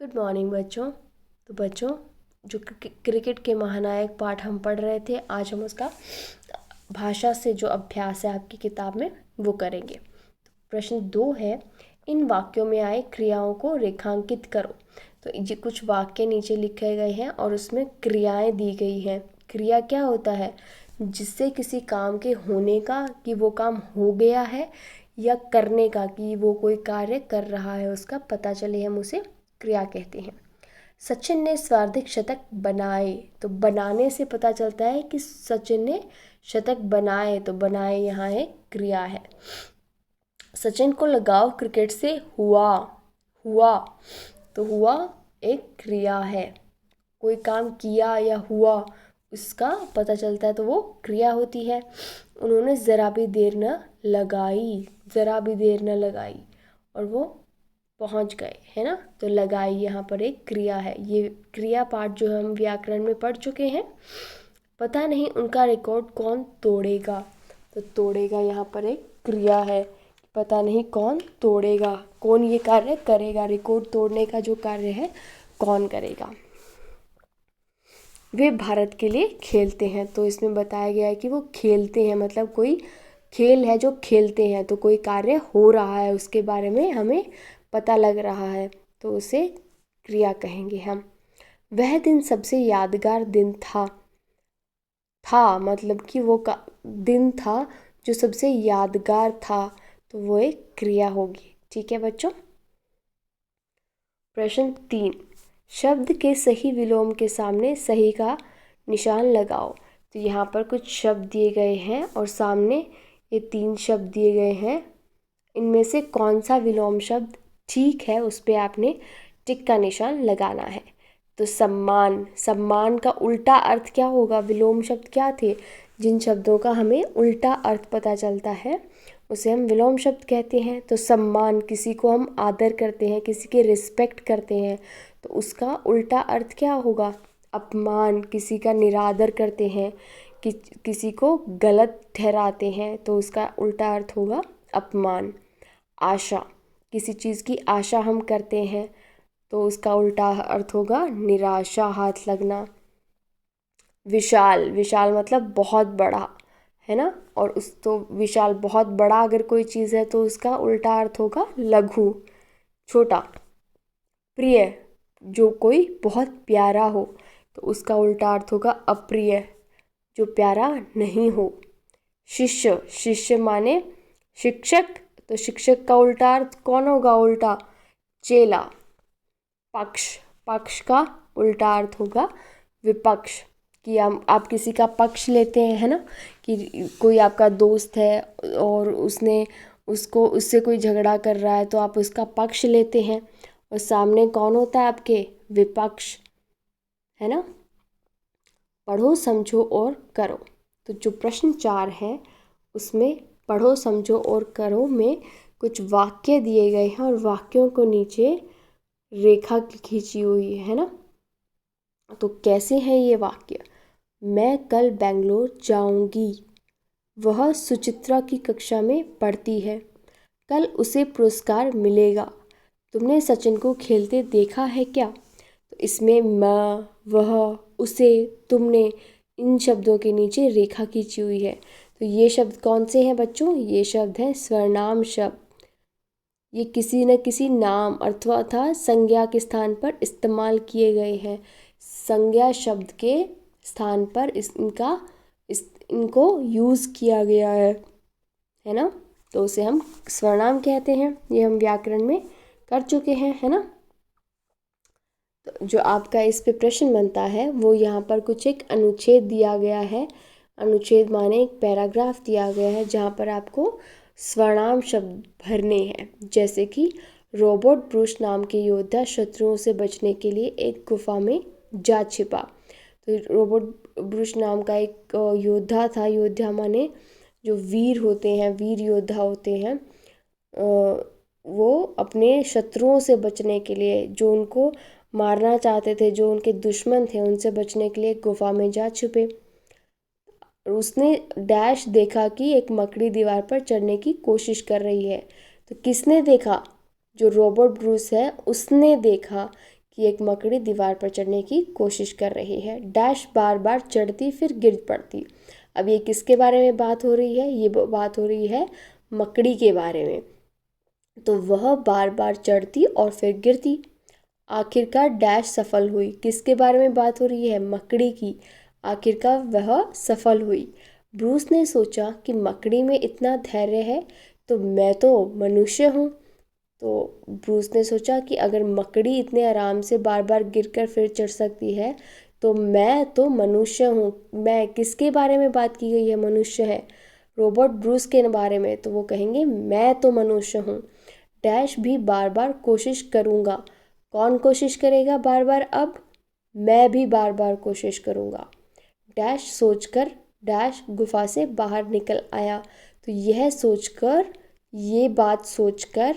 Good morning बच्चों। तो बच्चों, जो क्रिकेट के महानायक पाठ हम पढ़ रहे थे, आज हम उसका भाषा से जो अभ्यास है आपकी किताब में वो करेंगे। प्रश्न 2 है, इन वाक्यों में आए क्रियाओं को रेखांकित करो। तो ये कुछ वाक्य नीचे लिखे गए हैं और उसमें क्रियाएं दी गई हैं। क्रिया क्या होता है? जिससे किसी काम के होने का, कि वो काम हो गया है, या करने का, कि वो कोई कार्य कर रहा है, उसका पता चले, हम उसे क्रिया कहते हैं। सचिन ने सर्वाधिक शतक बनाए। तो बनाने से पता चलता है कि सचिन ने शतक बनाए, तो बनाए यहाँ एक क्रिया है। सचिन को लगाव क्रिकेट से हुआ। हुआ, तो हुआ एक क्रिया है। कोई काम किया या हुआ, उसका पता चलता है तो वो क्रिया होती है। उन्होंने ज़रा भी देर न लगाई, ज़रा भी देर न लगाई, और वो पहुंच गए, है ना। तो लगाई यहाँ पर एक क्रिया है। ये क्रिया पाठ जो हम व्याकरण में पढ़ चुके हैं। पता नहीं उनका रिकॉर्ड कौन तोड़ेगा। तो तोड़ेगा यहाँ पर एक क्रिया है। पता नहीं कौन तोड़ेगा, कौन ये कार्य करेगा, रिकॉर्ड तोड़ने का जो कार्य है कौन करेगा। वे भारत के लिए खेलते हैं। तो इसमें बताया गया है कि वो खेलते हैं, मतलब कोई खेल है जो खेलते हैं, तो कोई कार्य हो रहा है, उसके बारे में हमें पता लग रहा है, तो उसे क्रिया कहेंगे हम। वह दिन सबसे यादगार दिन था। था मतलब कि वो दिन था जो सबसे यादगार था, तो वो एक क्रिया होगी। ठीक है बच्चों। प्रश्न 3, शब्द के सही विलोम के सामने सही का निशान लगाओ। तो यहाँ पर कुछ शब्द दिए गए हैं और सामने ये 3 शब्द दिए गए हैं। इनमें से कौन सा विलोम शब्द ठीक है, उस पर आपने टिक का निशान लगाना है। तो सम्मान, सम्मान का उल्टा अर्थ क्या होगा? विलोम शब्द क्या थे? जिन शब्दों का हमें उल्टा अर्थ पता चलता है उसे हम विलोम शब्द कहते हैं। तो सम्मान, किसी को हम आदर करते हैं, किसी के रिस्पेक्ट करते हैं, तो उसका उल्टा अर्थ क्या होगा? अपमान, किसी का निरादर करते हैं, किसी को गलत ठहराते हैं, तो उसका उल्टा अर्थ होगा अपमान। आशा, किसी चीज़ की आशा हम करते हैं, तो उसका उल्टा अर्थ होगा निराशा, हाथ लगना। विशाल, विशाल मतलब बहुत बड़ा, है ना। और उस तो विशाल बहुत बड़ा अगर कोई चीज़ है तो उसका उल्टा अर्थ होगा लघु, छोटा। प्रिय, जो कोई बहुत प्यारा हो, तो उसका उल्टा अर्थ होगा अप्रिय, जो प्यारा नहीं हो। शिष्य, शिष्य माने शिक्षक, तो शिक्षक का उल्टा अर्थ कौन होगा? उल्टा चेला। पक्ष, पक्ष का उल्टा अर्थ होगा विपक्ष, कि आप किसी का पक्ष लेते हैं, है ना। कि कोई आपका दोस्त है और उससे कोई झगड़ा कर रहा है, तो आप उसका पक्ष लेते हैं, और सामने कौन होता है आपके? विपक्ष, है ना। पढ़ो, समझो और करो। तो जो प्रश्न 4 है उसमें पढ़ो, समझो और करो में कुछ वाक्य दिए गए हैं और वाक्यों को नीचे रेखा खींची हुई है ना। तो कैसे है ये वाक्य? मैं कल बेंगलोर जाऊंगी। वह सुचित्रा की कक्षा में पढ़ती है। कल उसे पुरस्कार मिलेगा। तुमने सचिन को खेलते देखा है क्या? तो इसमें मैं, वह, उसे, तुमने, इन शब्दों के नीचे रेखा खींची हुई है। तो ये शब्द कौन से हैं बच्चों? ये शब्द हैं सर्वनाम शब्द। ये किसी न किसी नाम अथवा संज्ञा के स्थान पर इस्तेमाल किए गए हैं। संज्ञा शब्द के स्थान पर इनको यूज़ किया गया है ना। तो उसे हम सर्वनाम कहते हैं। ये हम व्याकरण में कर चुके हैं, है ना। तो जो आपका इस पे प्रश्न बनता है वो यहाँ पर कुछ एक अनुच्छेद दिया गया है। अनुच्छेद माने एक पैराग्राफ दिया गया है जहाँ पर आपको सर्वनाम शब्द भरने हैं। जैसे कि रॉबर्ट ब्रूस नाम के योद्धा शत्रुओं से बचने के लिए एक गुफा में जा छिपा। तो रॉबर्ट ब्रूस नाम का एक योद्धा था। योद्धा माने जो वीर होते हैं, वीर योद्धा होते हैं, वो अपने शत्रुओं से बचने के लिए, जो उनको मारना चाहते थे, जो उनके दुश्मन थे, उनसे बचने के लिए गुफा में जा छुपे। उसने डैश देखा कि एक मकड़ी दीवार पर चढ़ने की कोशिश कर रही है। तो किसने देखा? जो रॉबर्ट ब्रूस है उसने देखा कि एक मकड़ी दीवार पर चढ़ने की कोशिश कर रही है। डैश बार बार चढ़ती फिर गिर पड़ती। अब ये किसके बारे में बात हो रही है? ये बात हो रही है मकड़ी के बारे में। तो वह बार बार चढ़ती और फिर गिरती। आखिरकार डैश सफल हुई। किसके बारे में बात हो रही है? मकड़ी की। आखिरकार वह सफल हुई। ब्रूस ने सोचा कि मकड़ी में इतना धैर्य है तो मैं तो मनुष्य हूँ। तो ब्रूस ने सोचा कि अगर मकड़ी इतने आराम से बार बार गिरकर फिर चढ़ सकती है तो मैं तो मनुष्य हूँ। मैं किसके बारे में बात की गई है? मनुष्य है, रोबोट ब्रूस के बारे में। तो वो कहेंगे मैं तो मनुष्य हूँ। डैश भी बार बार कोशिश करूँगा। कौन कोशिश करेगा बार बार? अब मैं भी बार बार कोशिश करूँगा। डैश सोचकर डैश गुफा से बाहर निकल आया। तो यह सोचकर, ये बात सोचकर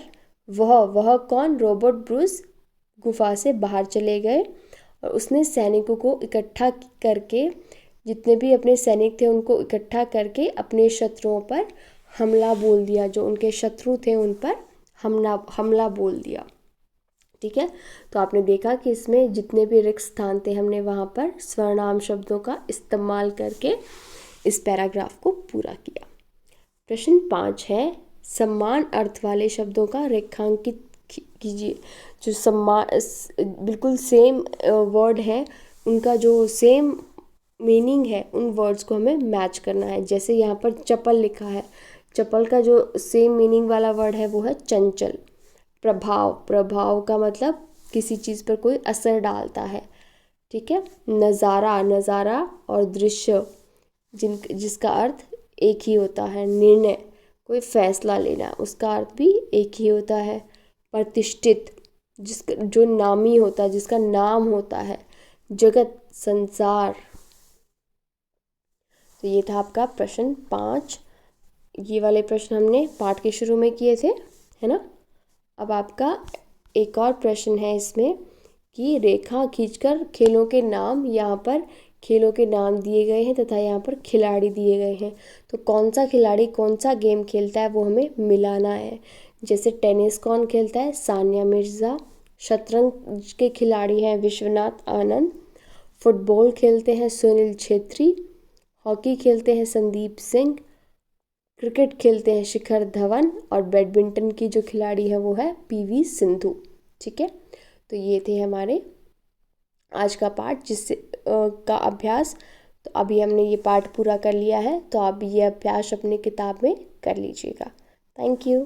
वह कौन? रोबोट ब्रूस गुफा से बाहर चले गए और उसने सैनिकों को इकट्ठा करके, जितने भी अपने सैनिक थे उनको इकट्ठा करके अपने शत्रुओं पर हमला बोल दिया। जो उनके शत्रु थे उन पर हमला बोल दिया। ठीक है, तो आपने देखा कि इसमें जितने भी रिक्त स्थान थे हमने वहाँ पर स्वर्णाम शब्दों का इस्तेमाल करके इस पैराग्राफ को पूरा किया। प्रश्न 5 है, समान अर्थ वाले शब्दों का रेखांकित कीजिए। जो बिल्कुल सेम वर्ड है, उनका जो सेम मीनिंग है, उन वर्ड्स को हमें मैच करना है। जैसे यहाँ पर चप्पल लिखा है, चप्पल का जो सेम मीनिंग वाला वर्ड है वो है चंचल। प्रभाव का मतलब किसी चीज़ पर कोई असर डालता है। ठीक है, नज़ारा और दृश्य जिसका अर्थ एक ही होता है। निर्णय, कोई फैसला लेना, उसका अर्थ भी एक ही होता है। प्रतिष्ठित, जो नामी होता है, जिसका नाम होता है। जगत, संसार। तो ये था आपका प्रश्न 5। ये वाले प्रश्न हमने पाठ के शुरू में किए थे, है ना। अब आपका एक और प्रश्न है इसमें कि रेखा खींचकर खेलों के नाम, यहाँ पर खेलों के नाम दिए गए हैं तथा यहाँ पर खिलाड़ी दिए गए हैं। तो कौन सा खिलाड़ी कौन सा गेम खेलता है वो हमें मिलाना है। जैसे टेनिस कौन खेलता है? सानिया मिर्ज़ा। शतरंज के खिलाड़ी हैं विश्वनाथ आनंद। फुटबॉल खेलते हैं सुनील छेत्री। हॉकी खेलते हैं संदीप सिंह। क्रिकेट खेलते हैं शिखर धवन। और बैडमिंटन की जो खिलाड़ी है वो है पीवी सिंधु। ठीक है, तो ये थे हमारे आज का पाठ जिससे का अभ्यास। तो अभी हमने ये पाठ पूरा कर लिया है, तो आप ये अभ्यास अपनी किताब में कर लीजिएगा। Thank you.